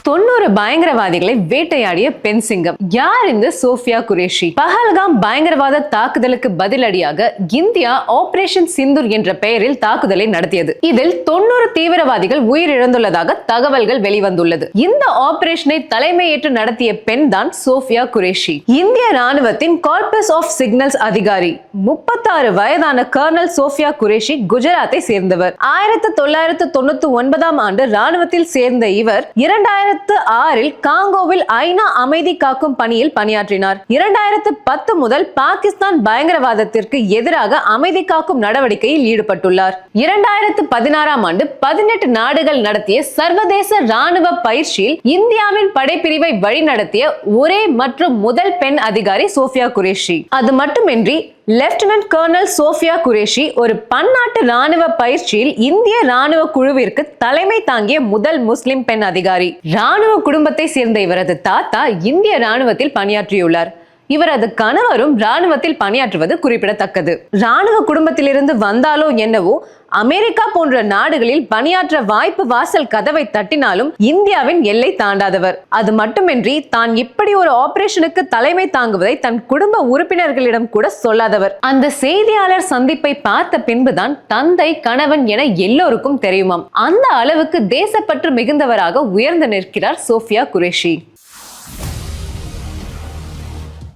90 பயங்கரவாதிகளை வேட்டையாடிய பெண் சிங்கம். யார் இந்த சோஃபியா குரேஷி? பஹல்காம் பயங்கரவாத தாக்குதலுக்கு பதிலடியாக இந்தியா ஆபரேஷன் சிந்தூர் என்ற பெயரில் தாக்குதலை நடத்தியது. இதில் 90 தீவிரவாதிகள் உயிரிழந்துள்ளதாக தகவல்கள் வெளிவந்துள்ளது. இந்த ஆபரேஷனை தலைமையேற்று நடத்திய பெண் தான் சோஃபியா குரேஷி. இந்திய ராணுவத்தின் கார்பஸ் ஆஃப் சிக்னல்ஸ் அதிகாரி 36 வயதான கர்னல் சோஃபியா குரேஷி குஜராத்தை சேர்ந்தவர். 1999 ஆண்டு ராணுவத்தில் சேர்ந்த இவர் 2006 காங்கோவில் ஐநா அமைதி காக்கும் பணியில் பணியாற்றினார். 2010 முதல் பாகிஸ்தான் பயங்கரவாதத்திற்கு எதிராக அமைதி காக்கும் நடவடிக்கையில் ஈடுபட்டுள்ளார். 2016 ஆண்டு 18 நாடுகள் நடத்திய சர்வதேச ராணுவ பயிற்சியில் இந்தியாவின் படைப்பிரிவை வழிநடத்திய ஒரே மற்றும் முதல் பெண் அதிகாரி சோஃபியா குரேஷி. அது மட்டுமின்றி லெப்டினன்ட் கர்னல் சோஃபியா குரேஷி ஒரு பன்னாட்டு ராணுவ பயிற்சியில் இந்திய ராணுவ குழுவிற்கு தலைமை தாங்கிய முதல் முஸ்லிம் பெண் அதிகாரி. ராணுவ குடும்பத்தை சேர்ந்த இவரது தாத்தா இந்திய ராணுவத்தில் பணியாற்றியுள்ளார். இவரது கணவரும் ராணுவத்தில் பணியாற்றுவது குறிப்பிடத்தக்கது. ராணுவ குடும்பத்திலிருந்து வந்தாலோ என்னவோ அமெரிக்கா போன்ற நாடுகளில் பணியாற்ற வாய்ப்பு வாசல் கதவை தட்டினாலும் இந்தியாவின் எல்லை தாண்டாதவர். அது மட்டுமின்றி தான் இப்படி ஒரு ஆபரேஷனுக்கு தலைமை தாங்குவதை தன் குடும்ப உறுப்பினர்களிடம் கூட சொல்லாதவர். அந்த செய்தியாளர் சந்திப்பை பார்த்த பின்புதான் தந்தை கணவன் என எல்லோருக்கும் தெரியுமாம். அந்த அளவுக்கு தேசப்பற்று மிகுந்தவராக உயர்ந்து நிற்கிறார் சோஃபியா குரேஷி.